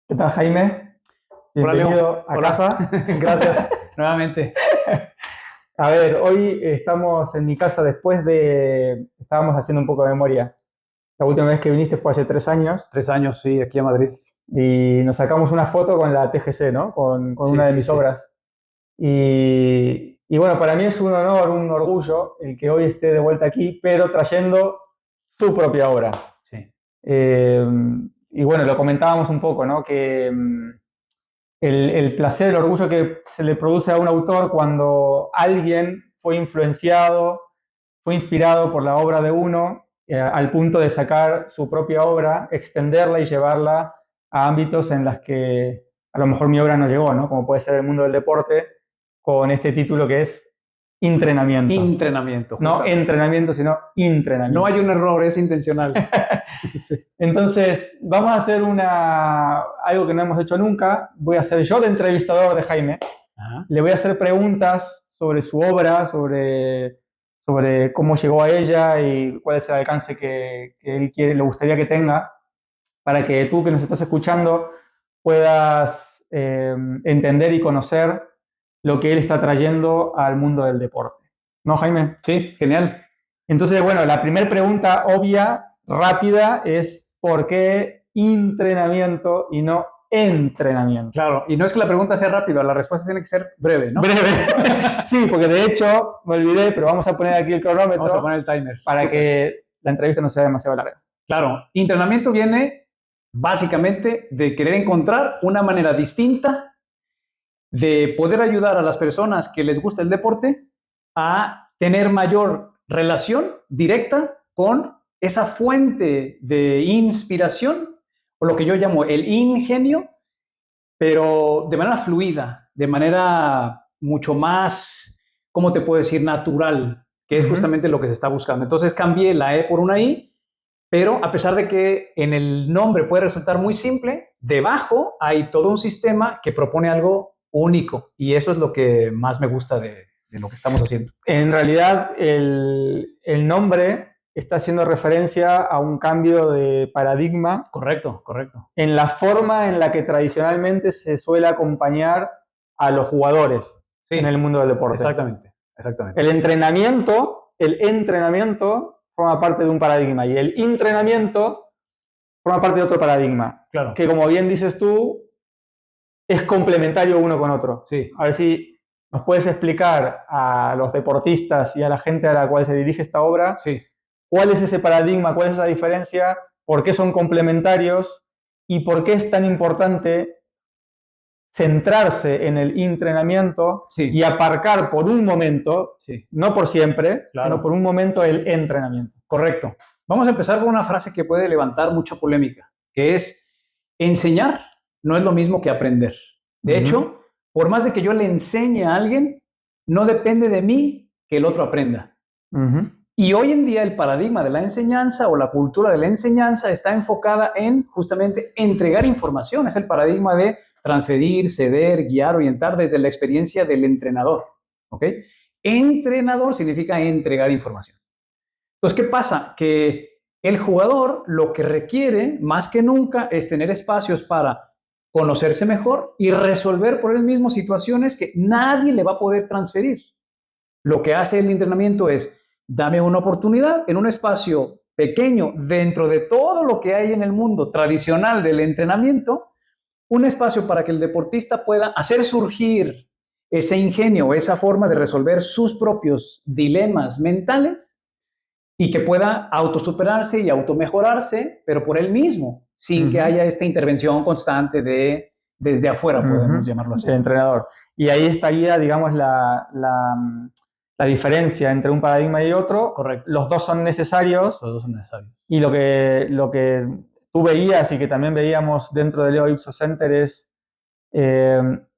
¿Qué tal, Jaime? Hola, Leo. Bienvenido a Hola. casa. Gracias, nuevamente. A ver, hoy estamos en mi casa estábamos haciendo un poco de memoria. La última vez que viniste fue hace 3 años 3 años, sí, aquí a Madrid. y nos sacamos una foto con la TGC, ¿no? Con Sí, una de sí, mis sí. obras. Y bueno, para mí es un honor, un orgullo el que hoy esté de vuelta aquí, pero trayendo su propia obra. Sí. Eh, y bueno, lo comentábamos un poco, ¿no? Que el placer, el orgullo que se le produce a un autor cuando alguien fue influenciado, fue inspirado por la obra de uno, al punto de sacar su propia obra, extenderla y llevarla a ámbitos en los que a lo mejor mi obra no llegó, ¿no? Como puede ser el mundo del deporte, con este título que es Entrenamiento. Entrenamiento, No justamente. entrenamiento, sino No entrenamiento. hay un error, es intencional. Sí. Entonces, vamos a hacer algo que no hemos hecho nunca. Voy a ser yo de entrevistador de Jaime. Ajá. Le voy a hacer preguntas sobre su obra, sobre cómo llegó a ella y cuál es el alcance que él le gustaría que tenga, para que tú que nos estás escuchando puedas entender y conocer lo que él está trayendo al mundo del deporte. ¿No, Jaime? Sí, genial. Entonces, bueno, la primera pregunta obvia, rápida, es ¿por qué entrenamiento y no entrenamiento? Claro, y no es que la pregunta sea rápida, la respuesta tiene que ser breve, ¿no? Breve. Sí, porque de hecho, me olvidé, pero vamos a poner aquí el Vamos a cronómetro poner el timer. para Súper. que la entrevista no sea demasiado larga. Claro, entrenamiento viene básicamente de querer encontrar una manera distinta de poder ayudar a las personas que les gusta el deporte a tener mayor relación directa con esa fuente de inspiración, o lo que yo llamo el ingenio, pero de manera fluida, de manera mucho más, ¿cómo te puedo decir?, natural, que es justamente lo que se está buscando. Entonces cambié la E por una I, pero a pesar de que en el nombre puede resultar muy simple, debajo hay todo un sistema que propone algo único, y eso es lo que más me gusta de lo que estamos haciendo. En realidad, el nombre está haciendo referencia a un cambio de paradigma Correcto, correcto. en la forma en la que tradicionalmente se suele acompañar a los jugadores en el Sí, mundo del deporte. exactamente, exactamente. El entrenamiento forma parte de un paradigma y el entrenamiento forma parte de otro paradigma, Claro, que como bien dices tú, es complementario uno con otro. sí. A ver si nos puedes explicar a los deportistas y a la gente a la cual se dirige esta obra, Sí. cuál es ese paradigma, cuál es esa diferencia, por qué son complementarios y por qué es tan importante centrarse en el entrenamiento Sí. y aparcar por un momento, Sí. no por siempre, Claro. sino por un momento el entrenamiento. Correcto. Vamos a empezar con una frase que puede levantar mucha polémica, que es: enseñar no es lo mismo que aprender. De hecho, por más de que yo le enseñe a alguien, no depende de mí que el otro aprenda. Y hoy en día el paradigma de la enseñanza o la cultura de la enseñanza está enfocada en justamente entregar información. Es el paradigma de transferir, ceder, guiar, orientar desde la experiencia del entrenador. ¿Ok? Entrenador significa entregar información. Entonces, ¿qué pasa? Que el jugador lo que requiere más que nunca es tener espacios para conocerse mejor y resolver por él mismo situaciones que nadie le va a poder transferir. Lo que hace el entrenamiento es: dame una oportunidad en un espacio pequeño dentro de todo lo que hay en el mundo tradicional del entrenamiento, un espacio para que el deportista pueda hacer surgir ese ingenio, esa forma de resolver sus propios dilemas mentales, y que pueda autosuperarse y automejorarse, pero por él mismo, sin que haya esta intervención constante desde afuera, podemos llamarlo así. El entrenador. Y ahí estaría, digamos, la diferencia entre un paradigma y otro. Correcto. Los dos son necesarios. Los dos son necesarios. Y lo que tú veías y que también veíamos dentro de Leo Ipso Center es,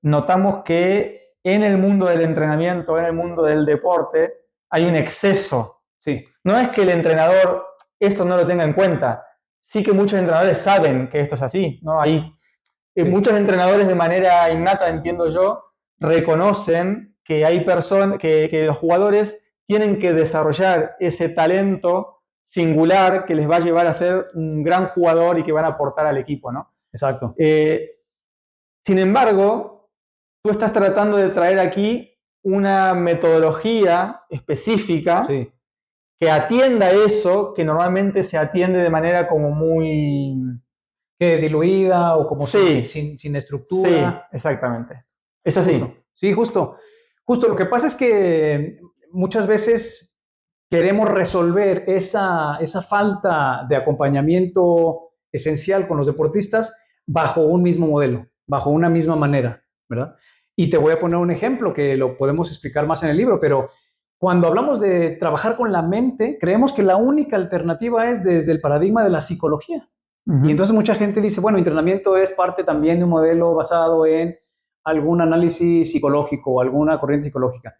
notamos que en el mundo del entrenamiento, en el mundo del deporte, hay un exceso. Sí. No es que el entrenador esto no lo tenga en cuenta. Sí que muchos entrenadores saben que esto es así, ¿no? Hay muchos entrenadores de manera innata, entiendo yo, reconocen que hay personas, que los jugadores tienen que desarrollar ese talento singular que les va a llevar a ser un gran jugador y que van a aportar al equipo, ¿no? Exacto. Sin embargo, tú estás tratando de traer aquí una metodología específica Sí. que atienda eso que normalmente se atiende de manera como muy... Que diluida o como Sí, sin sí, estructura. exactamente. Es así. Justo. Sí, justo. Justo. Lo que pasa es que muchas veces queremos resolver esa falta de acompañamiento esencial con los deportistas bajo un mismo modelo, bajo una misma manera, ¿verdad? Y te voy a poner un ejemplo que lo podemos explicar más en el libro, pero cuando hablamos de trabajar con la mente, creemos que la única alternativa es desde el paradigma de la psicología. Y entonces mucha gente dice, bueno, entrenamiento es parte también de un modelo basado en algún análisis psicológico o alguna corriente psicológica.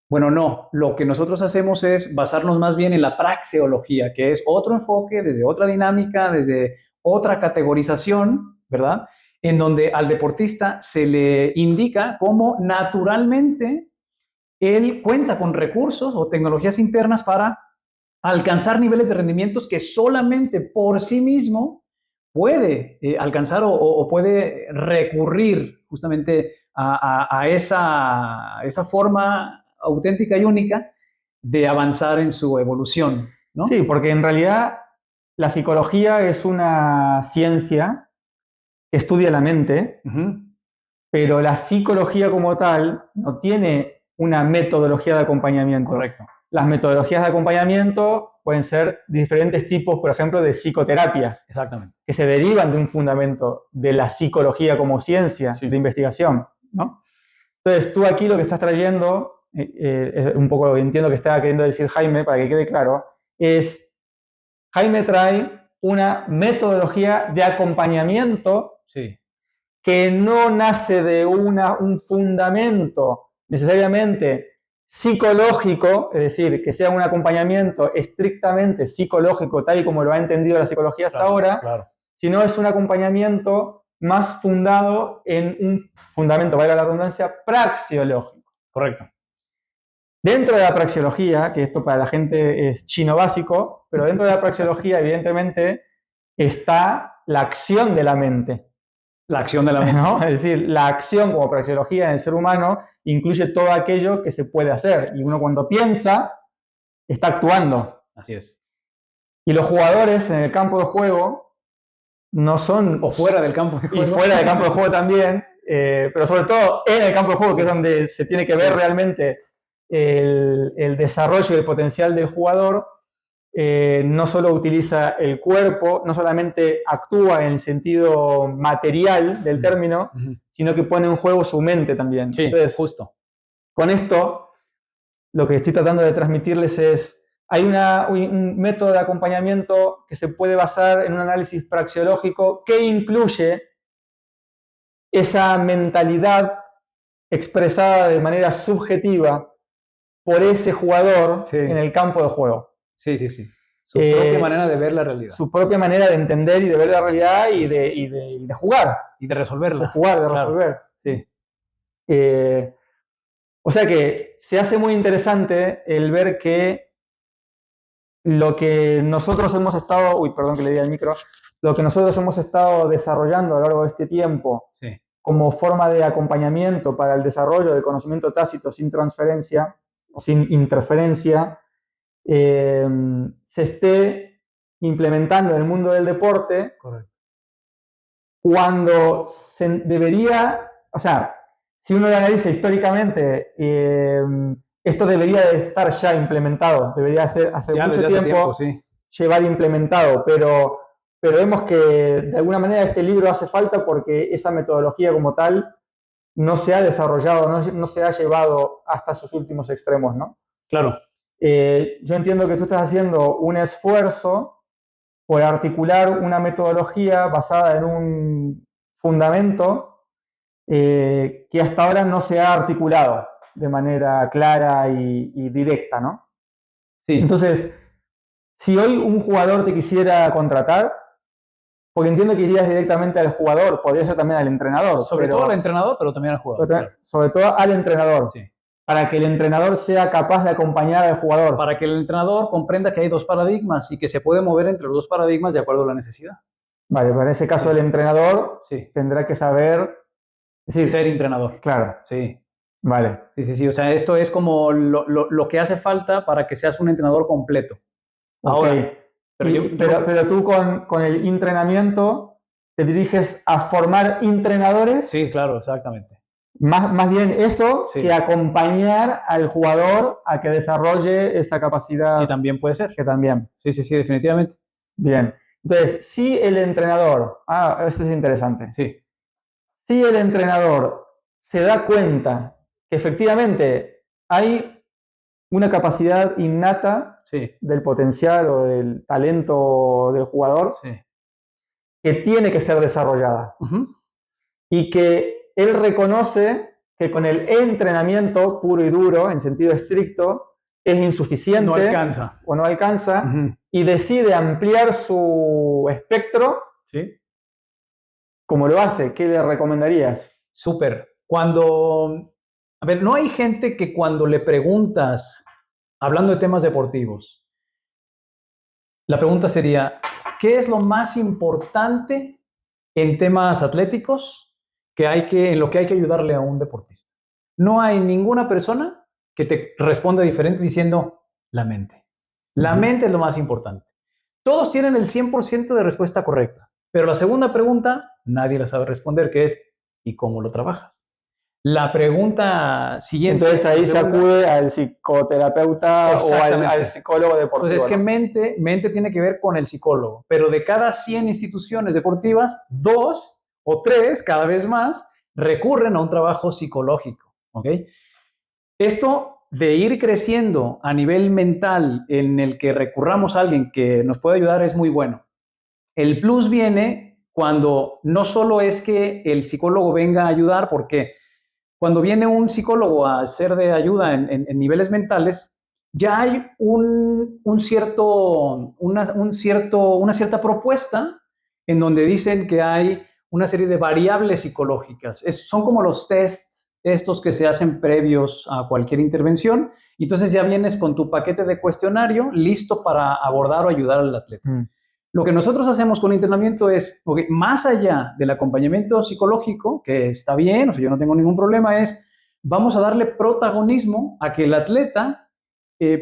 Bueno, no, lo que nosotros hacemos es basarnos más bien en la praxeología, que es otro enfoque, desde otra dinámica, desde otra categorización, ¿verdad? En donde al deportista se le indica cómo naturalmente él cuenta con recursos o tecnologías internas para alcanzar niveles de rendimientos que solamente por sí mismo puede alcanzar o puede recurrir justamente a esa forma auténtica y única de avanzar en su evolución, Sí, ¿no? porque en realidad la psicología es una ciencia que estudia la mente, Ujú. pero la psicología como tal no tiene una metodología de acompañamiento. Correcto. Las metodologías de acompañamiento pueden ser diferentes tipos, por ejemplo, de psicoterapias, Exactamente. que se derivan de un fundamento de la psicología como ciencia Sí. de investigación, ¿no? Entonces, tú aquí lo que estás trayendo, un poco lo que entiendo que estaba queriendo decir Jaime, para que quede claro, es Jaime trae una metodología de acompañamiento Sí. que no nace de un fundamento necesariamente psicológico, es decir, que sea un acompañamiento estrictamente psicológico, tal y como lo ha entendido la psicología hasta Claro, ahora, claro. sino es un acompañamiento más fundado en un fundamento, valga la redundancia, praxeológico. Correcto. Dentro de la praxeología, que esto para la gente es chino básico, pero dentro de la praxeología, evidentemente, está la acción de la mente. La acción de la mente. ¿No? Es decir, la acción como praxeología en el ser humano incluye todo aquello que se puede hacer. Y uno cuando piensa, está actuando. Así es. Y los jugadores en el campo de juego no son... O fuera del campo de Y juego. fuera del campo de juego también, pero sobre todo en el campo de juego, que es donde se tiene que ver realmente el desarrollo y el potencial del jugador, no solo utiliza el cuerpo, no solamente actúa en el sentido material del término, sino que pone en juego su mente también. Sí, entonces, justo. con esto, lo que estoy tratando de transmitirles es, hay un método de acompañamiento que se puede basar en un análisis praxeológico que incluye esa mentalidad expresada de manera subjetiva por ese jugador en el campo de juego. Sí, sí, sí. Su propia manera de ver la realidad. Su propia manera de entender y de ver la realidad y de jugar. Y de resolverla. De jugar, de resolver. Sí. O sea que se hace muy interesante el ver que lo que nosotros hemos estado, perdón que le di al micro, lo que nosotros hemos estado desarrollando a lo largo de este tiempo como forma de acompañamiento para el desarrollo del conocimiento tácito sin transferencia o sin interferencia, se esté implementando en el mundo del deporte. Correcto. Cuando se debería, o sea, si uno lo analiza históricamente, esto debería de estar ya implementado, debería ser hace mucho tiempo llevar implementado, pero vemos que de alguna manera este libro hace falta porque esa metodología como tal no se ha desarrollado, no se ha llevado hasta sus últimos extremos, ¿no? Claro. Yo entiendo que tú estás haciendo un esfuerzo por articular una metodología basada en un fundamento que hasta ahora no se ha articulado de manera clara y directa, ¿no? Sí. Entonces, si hoy un jugador te quisiera contratar, porque entiendo que irías directamente al jugador, podría ser también al entrenador. Sobre todo al entrenador, pero también al jugador. Claro. Sobre todo al entrenador. Sí. Para que el entrenador sea capaz de acompañar al jugador. Para que el entrenador comprenda que hay dos paradigmas y que se puede mover entre los dos paradigmas de acuerdo a la necesidad. Vale, para ese caso el entrenador tendrá que saber Sí, ser entrenador. claro, Sí. vale. Sí. O sea, esto es como lo que hace falta para que seas un entrenador completo. Ok. Ahora, Pero tú con el entrenamiento te diriges a formar entrenadores, sí, claro, exactamente. más bien eso Sí. que acompañar al jugador a que desarrolle esa Que capacidad también puede ser. que también. Sí, definitivamente. Bien. Entonces, si el entrenador, eso es interesante, Sí. si el entrenador se da cuenta que efectivamente hay una capacidad innata Sí. del potencial o del talento del jugador Sí. que tiene que ser desarrollada Ujú. y que él reconoce que con el entrenamiento puro y duro, en sentido estricto, es insuficiente No alcanza. o no alcanza Ujú. y decide ampliar su espectro, Sí. ¿cómo lo hace? ¿Qué le recomendarías? Súper. A ver, no hay gente que cuando le preguntas, hablando de temas deportivos, la pregunta sería, ¿qué es lo más importante en temas atléticos en lo que hay que ayudarle a un deportista? No hay ninguna persona que te responda diferente diciendo la mente. La mente es lo más importante. Todos tienen el 100% de respuesta correcta, pero la segunda pregunta nadie la sabe responder, que es ¿y cómo lo trabajas? La pregunta siguiente, Entonces ahí la se segunda, acude al psicoterapeuta o al exactamente. psicólogo Entonces, es deportivo, que ¿no? mente tiene que ver con el psicólogo, pero de cada 100 instituciones deportivas, 2 o 3, cada vez más, recurren a un trabajo psicológico, ¿ok? Esto de ir creciendo a nivel mental en el que recurramos a alguien que nos puede ayudar es muy bueno. El plus viene cuando no solo es que el psicólogo venga a ayudar, porque cuando viene un psicólogo a ser de ayuda en niveles mentales, ya hay una cierta propuesta en donde dicen que hay una serie de variables psicológicas. Son como los tests estos que se hacen previos a cualquier intervención, y entonces ya vienes con tu paquete de cuestionario listo para abordar o ayudar al atleta. Mm. Lo que nosotros hacemos con el entrenamiento es, porque más allá del acompañamiento psicológico, que está bien, o sea, yo no tengo ningún problema, vamos a darle protagonismo a que el atleta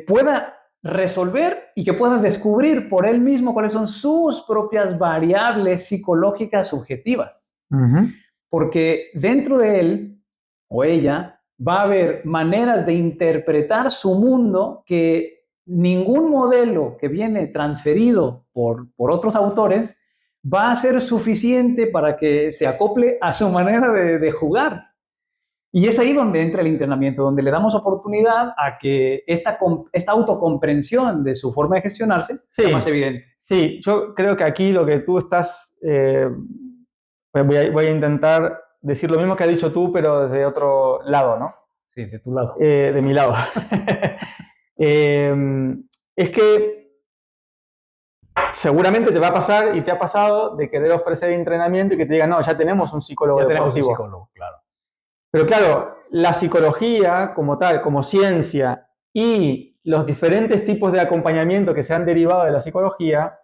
pueda resolver y que pueda descubrir por él mismo cuáles son sus propias variables psicológicas subjetivas. Ujú. Porque dentro de él o ella va a haber maneras de interpretar su mundo que ningún modelo que viene transferido por otros autores va a ser suficiente para que se acople a su manera de jugar. Y es ahí donde entra el entrenamiento, donde le damos oportunidad a que esta autocomprensión de su forma de gestionarse sea más Sí, evidente. sí, yo creo que aquí lo que tú estás, voy a intentar decir lo mismo que has dicho tú, pero desde otro lado, ¿no? Sí, de tu lado. De mi lado. Es que seguramente te va a pasar y te ha pasado de querer ofrecer entrenamiento y que te digan, no, ya tenemos un psicólogo Ya tenemos un deportivo. psicólogo, claro. Pero claro, la psicología como tal, como ciencia y los diferentes tipos de acompañamiento que se han derivado de la psicología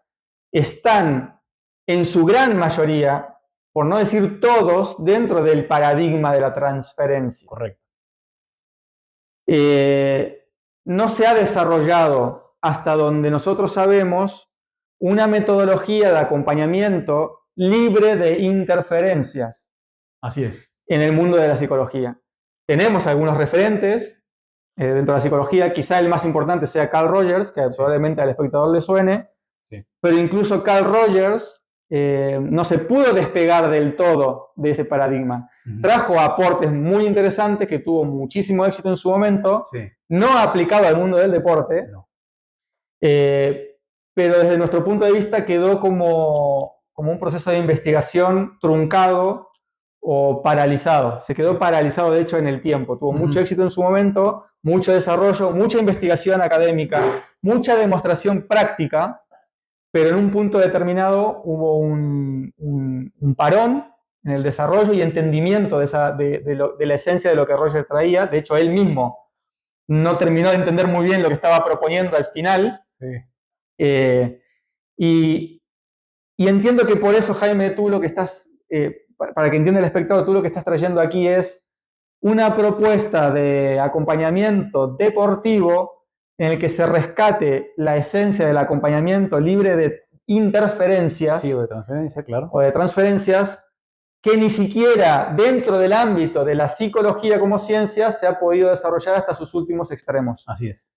están en su gran mayoría, por no decir todos, dentro del paradigma de la transferencia. Correcto. No se ha desarrollado, hasta donde nosotros sabemos, una metodología de acompañamiento libre de interferencias Así es. en el mundo de la psicología. Tenemos algunos referentes dentro de la psicología, quizá el más importante sea Carl Rogers, que probablemente al espectador le suene, Sí. pero incluso Carl Rogers no se pudo despegar del todo de ese paradigma. Trajo aportes muy interesantes que tuvo muchísimo éxito en su momento, Sí. no aplicado al mundo del deporte, No. pero desde nuestro punto de vista quedó como un proceso de investigación truncado o paralizado. Se quedó paralizado, de hecho, en el tiempo. Tuvo mucho éxito en su momento, mucho desarrollo, mucha investigación académica, mucha demostración práctica, pero en un punto determinado hubo un parón en el desarrollo y entendimiento de la esencia de lo que Roger traía. De hecho, él mismo no terminó de entender muy bien lo que estaba proponiendo al final. Sí. Y entiendo que por eso, Jaime, tú lo que estás para que entienda el espectador, tú lo que estás trayendo aquí es una propuesta de acompañamiento deportivo en el que se rescate la esencia del acompañamiento libre de interferencias. Sí, o de transferencia, claro. O de transferencias que ni siquiera dentro del ámbito de la psicología como ciencia se ha podido desarrollar hasta sus últimos extremos. Así es.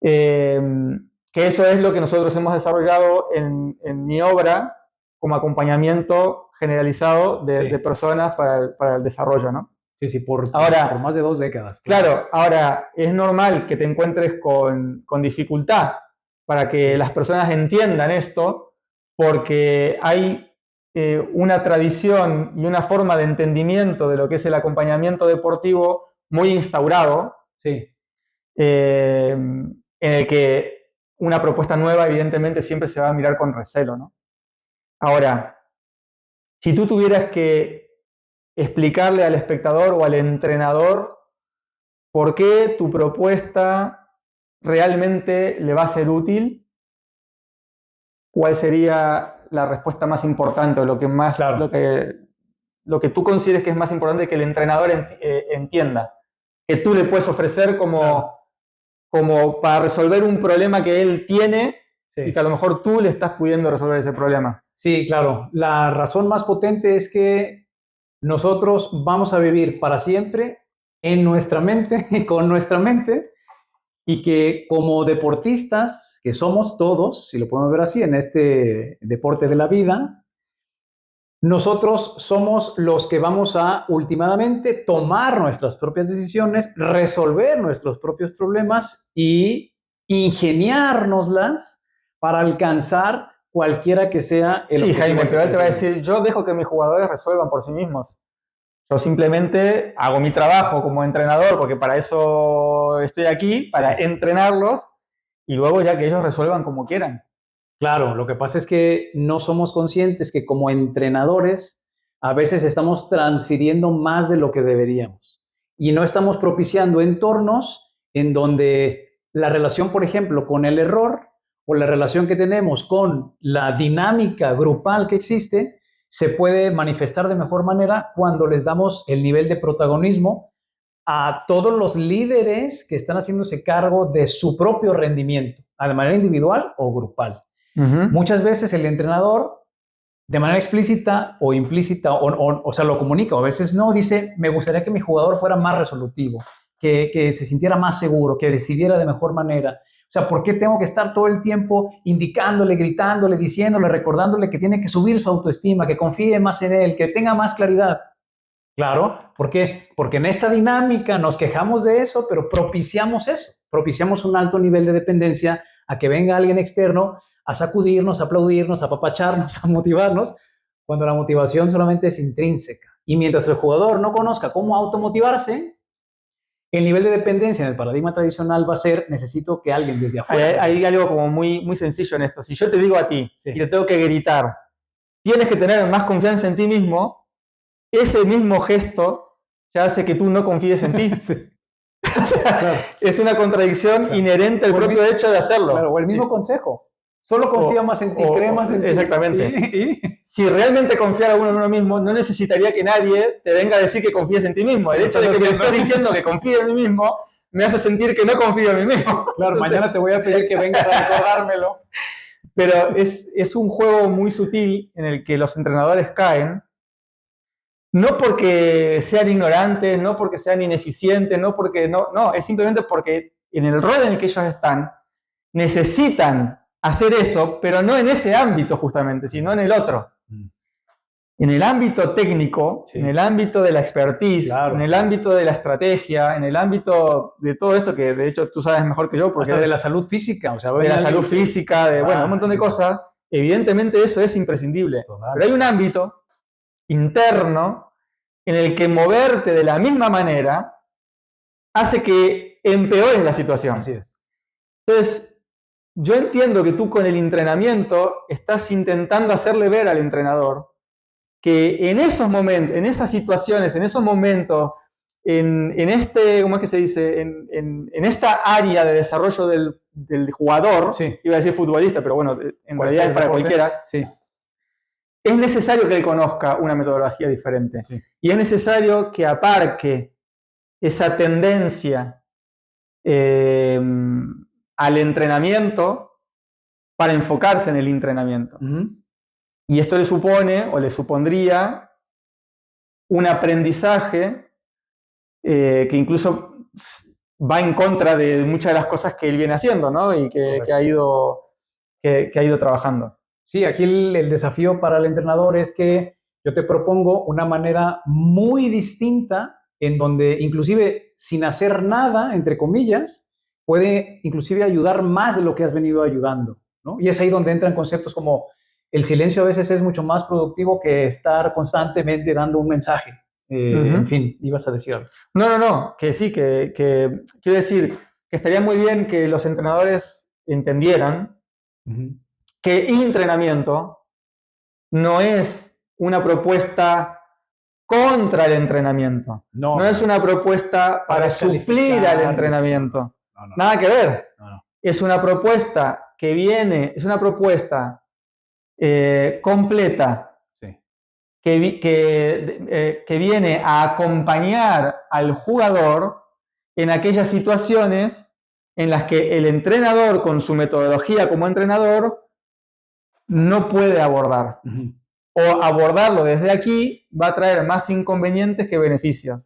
Que eso es lo que nosotros hemos desarrollado en mi obra como acompañamiento generalizado de personas para el desarrollo, ¿no? Sí, por más de 2 décadas. Claro, ahora es normal que te encuentres con dificultad para que las personas entiendan esto, porque hay una tradición y una forma de entendimiento de lo que es el acompañamiento deportivo muy instaurado, en el que una propuesta nueva evidentemente siempre se va a mirar con recelo, ¿no? Ahora, si tú tuvieras que explicarle al espectador o al entrenador por qué tu propuesta realmente le va a ser útil, ¿cuál sería la respuesta más importante o lo que más, lo que tú consideres que es más importante que el entrenador entienda? Que tú le puedes ofrecer como para resolver un problema que él tiene y que a lo mejor tú le estás pudiendo resolver ese problema. Sí, claro. La razón más potente es que nosotros vamos a vivir para siempre en nuestra mente, con nuestra mente, y que como deportistas, que somos todos, si lo podemos ver así, en este deporte de la vida, nosotros somos los que vamos a últimamente tomar nuestras propias decisiones, resolver nuestros propios problemas y ingeniárnoslas para alcanzar cualquiera que sea el objetivo. Sí, Jaime, pero él te va a decir, yo dejo que mis jugadores resuelvan por sí mismos. Yo simplemente hago mi trabajo como entrenador, porque para eso estoy aquí, para entrenarlos, y luego ya que ellos resuelvan como quieran. Claro, lo que pasa es que no somos conscientes que como entrenadores a veces estamos transfiriendo más de lo que deberíamos y no estamos propiciando entornos en donde la relación, por ejemplo, con el error o la relación que tenemos con la dinámica grupal que existe se puede manifestar de mejor manera cuando les damos el nivel de protagonismo a todos los líderes que están haciéndose cargo de su propio rendimiento, de manera individual o grupal. Muchas veces el entrenador, de manera explícita o implícita, o sea, lo comunica, o a veces no, dice, me gustaría que mi jugador fuera más resolutivo, que se sintiera más seguro, que decidiera de mejor manera. O sea, ¿por qué tengo que estar todo el tiempo indicándole, gritándole, diciéndole, recordándole que tiene que subir su autoestima, que confíe más en él, que tenga más claridad? Claro, ¿por qué? Porque en esta dinámica nos quejamos de eso, pero propiciamos eso, propiciamos un alto nivel de dependencia a que venga alguien externo a sacudirnos, a aplaudirnos, a apapacharnos, a motivarnos, cuando la motivación solamente es intrínseca. Y mientras el jugador no conozca cómo automotivarse, el nivel de dependencia en el paradigma tradicional va a ser, necesito que alguien desde afuera... Hay algo como muy sencillo en esto. Si yo te digo a ti y te tengo que gritar, tienes que tener más confianza en ti mismo, ese mismo gesto ya hace que tú no confíes en ti. O sea, es una contradicción inherente al propio hecho de hacerlo. Claro, o el mismo consejo. Solo confía más en ti, cree más en ti. Exactamente. Si realmente confiara uno en uno mismo, no necesitaría que nadie te venga a decir que confíes en ti mismo. El hecho de que me estés diciendo que confíe en mí mismo me hace sentir que no confío en mí mismo. Claro, mañana te voy a pedir que vengas a recordármelo. Pero es un juego muy sutil en el que los entrenadores caen, no porque sean ignorantes, no porque sean ineficientes, no, es simplemente porque en el rol en el que ellos están, necesitan hacer eso, pero no en ese ámbito justamente, sino en el otro. En el ámbito técnico, en el ámbito de la expertise, en el ámbito de la estrategia, en el ámbito de todo esto que de hecho tú sabes mejor que yo. Porque hasta de la salud física. O sea, de la salud física, un montón de cosas. Evidentemente eso es imprescindible. Pero hay un ámbito interno en el que moverte de la misma manera hace que empeores la situación. Así es. Entonces, yo entiendo que tú con el entrenamiento estás intentando hacerle ver al entrenador que en esos momentos, en esas situaciones, en esos momentos, en este, ¿cómo es que se dice? En esta área de desarrollo del jugador, iba a decir futbolista, pero bueno, en realidad es para cualquiera. es necesario que él conozca una metodología diferente. Sí. Y es necesario que aparque esa tendencia al entrenamiento para enfocarse en el entrenamiento. Y esto le supone o le supondría un aprendizaje que incluso va en contra de muchas de las cosas que él viene haciendo, ¿no? Y que ha ido trabajando. Sí, aquí el desafío para el entrenador es que yo te propongo una manera muy distinta en donde inclusive sin hacer nada, entre comillas, puede inclusive ayudar más de lo que has venido ayudando, ¿no? Y es ahí donde entran conceptos como el silencio a veces es mucho más productivo que estar constantemente dando un mensaje. En fin, ibas a decir algo. No, que sí, que quiero decir que estaría muy bien que los entrenadores entendieran que entrenamiento no es una propuesta contra el entrenamiento. No es una propuesta para suplir al entrenamiento. Nada que ver. Es una propuesta que viene, es una propuesta completa, sí, que viene a acompañar al jugador en aquellas situaciones en las que el entrenador, con su metodología como entrenador, no puede abordar. O abordarlo desde aquí va a traer más inconvenientes que beneficios.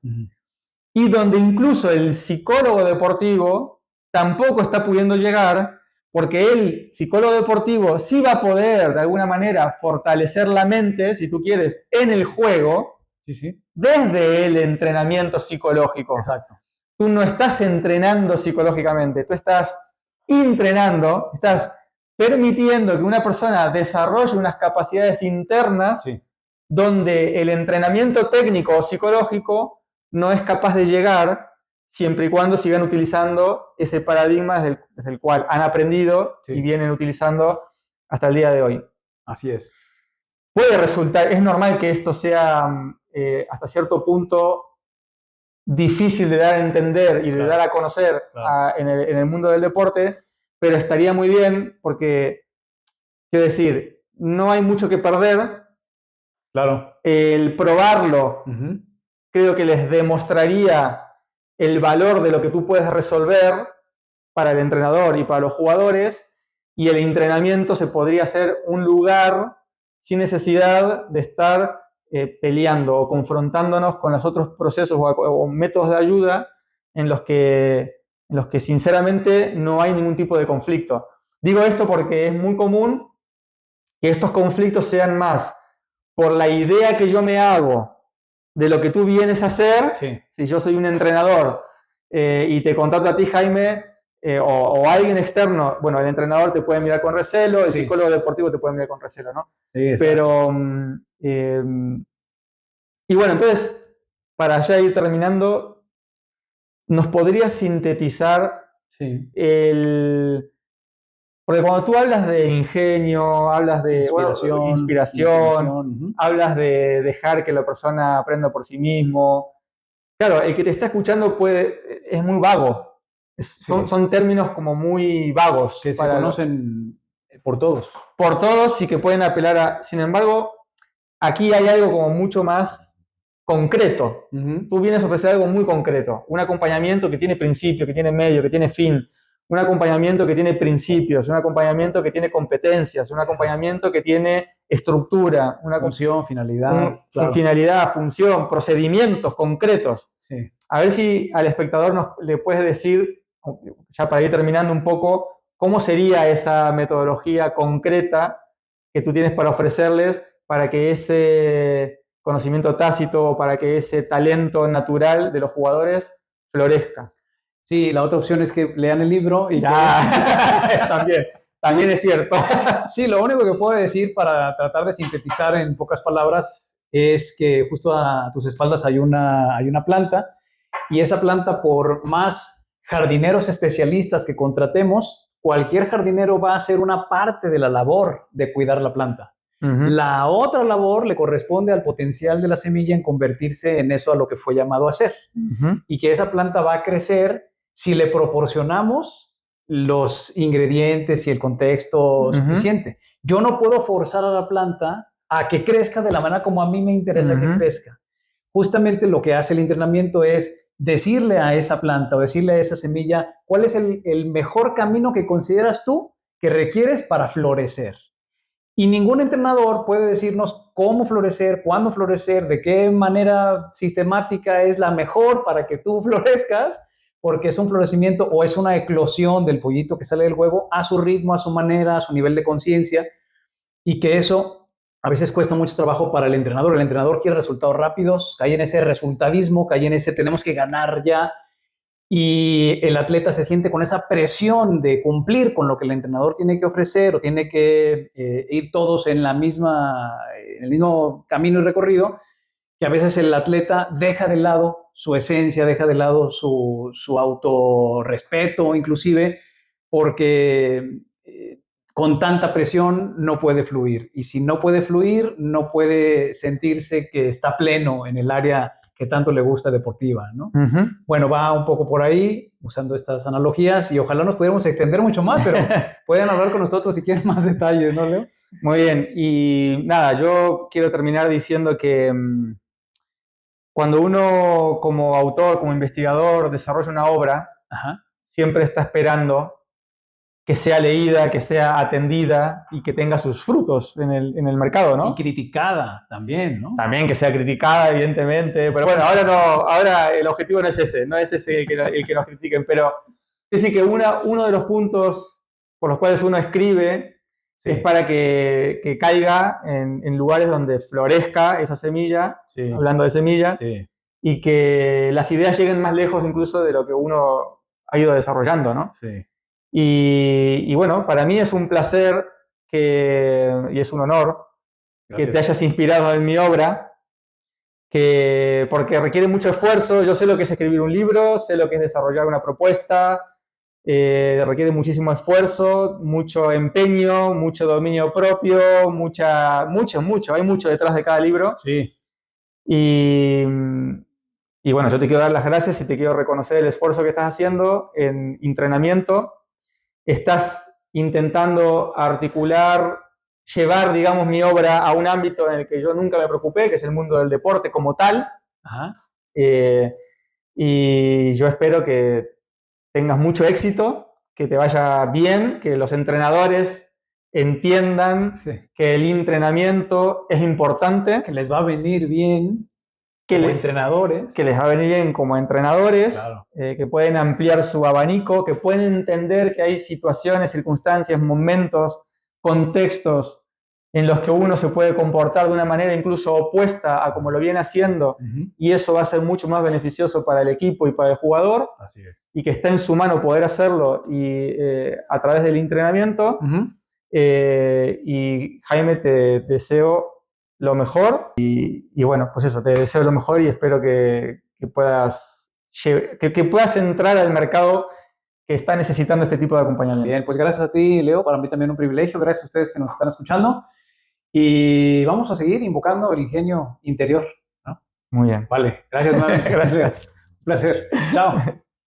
Y donde incluso el psicólogo deportivo tampoco está pudiendo llegar, porque el psicólogo deportivo sí va a poder de alguna manera fortalecer la mente, si tú quieres, en el juego, desde el entrenamiento psicológico. Exacto. Tú no estás entrenando psicológicamente, tú estás entrenando, estás permitiendo que una persona desarrolle unas capacidades internas donde el entrenamiento técnico o psicológico no es capaz de llegar, siempre y cuando sigan utilizando ese paradigma desde el cual han aprendido y vienen utilizando hasta el día de hoy. Así es. Puede resultar, es normal que esto sea hasta cierto punto difícil de dar a entender y de dar a conocer en el mundo del deporte, pero estaría muy bien porque, quiero decir, no hay mucho que perder. El probarlo creo que les demostraría el valor de lo que tú puedes resolver para el entrenador y para los jugadores, y el entrenamiento se podría hacer un lugar sin necesidad de estar peleando o confrontándonos con los otros procesos o métodos de ayuda en los que sinceramente no hay ningún tipo de conflicto. Digo esto porque es muy común que estos conflictos sean más por la idea que yo me hago de lo que tú vienes a hacer. Si yo soy un entrenador y te contrato a ti, Jaime, o alguien externo, bueno, el entrenador te puede mirar con recelo, el psicólogo deportivo te puede mirar con recelo, ¿no? Pero, y bueno, entonces, para ya ir terminando, ¿nos podrías sintetizar porque cuando tú hablas de ingenio, hablas de inspiración, hablas de dejar que la persona aprenda por sí mismo, claro, el que te está escuchando es muy vago. Son términos como muy vagos. Que se conocen por todos. Por todos y que pueden apelar a... Sin embargo, aquí hay algo como mucho más concreto. Tú vienes a ofrecer algo muy concreto. Un acompañamiento que tiene principio, que tiene medio, que tiene fin. Un acompañamiento que tiene principios, un acompañamiento que tiene competencias, un acompañamiento que tiene estructura, una función, finalidad, finalidad, función, procedimientos concretos. A ver si al espectador le puedes decir, ya para ir terminando un poco, cómo sería esa metodología concreta que tú tienes para ofrecerles para que ese conocimiento tácito, para que ese talento natural de los jugadores florezca. Sí, la otra opción es que lean el libro y también es cierto. Sí, lo único que puedo decir para tratar de sintetizar en pocas palabras es que justo a tus espaldas hay una planta, y esa planta, por más jardineros especialistas que contratemos, cualquier jardinero va a hacer una parte de la labor de cuidar la planta. La otra labor le corresponde al potencial de la semilla en convertirse en eso a lo que fue llamado a ser. Y que esa planta va a crecer si le proporcionamos los ingredientes y el contexto suficiente. Yo no puedo forzar a la planta a que crezca de la manera como a mí me interesa que crezca. Justamente lo que hace el entrenamiento es decirle a esa planta o decirle a esa semilla cuál es el mejor camino que consideras tú que requieres para florecer. Y ningún entrenador puede decirnos cómo florecer, cuándo florecer, de qué manera sistemática es la mejor para que tú florezcas, porque es un florecimiento o es una eclosión del pollito que sale del huevo a su ritmo, a su manera, a su nivel de conciencia, y que eso a veces cuesta mucho trabajo para el entrenador. El entrenador quiere resultados rápidos, cae en ese resultadismo, cae en ese tenemos que ganar ya, y el atleta se siente con esa presión de cumplir con lo que el entrenador tiene que ofrecer o tiene que ir todos en en el mismo camino y recorrido, que a veces el atleta deja de lado su esencia, deja de lado su autorrespeto inclusive, porque con tanta presión no puede fluir. Y si no puede fluir, no puede sentirse que está pleno en el área que tanto le gusta deportiva, ¿no? Bueno, va un poco por ahí, usando estas analogías, y ojalá nos pudiéramos extender mucho más, pero pueden hablar con nosotros si quieren más detalles, ¿no, Leo? Muy bien, y nada, yo quiero terminar diciendo que cuando uno como autor, como investigador, desarrolla una obra, siempre está esperando que sea leída, que sea atendida y que tenga sus frutos en el mercado, ¿no? Y criticada también, ¿no? También que sea criticada, evidentemente, pero bueno, ahora no, ahora el objetivo no es ese, no es ese el que nos critiquen, pero es decir que uno de los puntos por los cuales uno escribe es para que caiga en lugares donde florezca esa semilla, hablando de semillas, y que las ideas lleguen más lejos incluso de lo que uno ha ido desarrollando, ¿no? Sí. Y bueno, para mí es un placer y es un honor que te hayas inspirado en mi obra, porque requiere mucho esfuerzo. Yo sé lo que es escribir un libro, sé lo que es desarrollar una propuesta, requiere muchísimo esfuerzo, mucho empeño, mucho dominio propio, hay mucho detrás de cada libro. Sí. Y bueno, yo te quiero dar las gracias y te quiero reconocer el esfuerzo que estás haciendo en entrenamiento. Estás intentando articular, llevar, digamos, mi obra a un ámbito en el que yo nunca me preocupé, que es el mundo del deporte como tal. Y yo espero que tengas mucho éxito, que te vaya bien, que los entrenadores entiendan que el entrenamiento es importante. Que les va a venir bien como entrenadores. Que les va a venir bien como entrenadores, claro. Que pueden ampliar su abanico, que pueden entender que hay situaciones, circunstancias, momentos, contextos en los que uno se puede comportar de una manera incluso opuesta a como lo viene haciendo, y eso va a ser mucho más beneficioso para el equipo y para el jugador. Así es. Y que está en su mano poder hacerlo y a través del entrenamiento. Y Jaime, te deseo lo mejor y bueno, pues eso, te deseo lo mejor y espero que puedas entrar al mercado que está necesitando este tipo de acompañamiento. Bien, pues gracias a ti, Leo, para mí también un privilegio, gracias a ustedes que nos están escuchando y vamos a seguir invocando el ingenio interior, ¿no? Muy bien. Vale, gracias nuevamente, gracias. Un placer. Chao.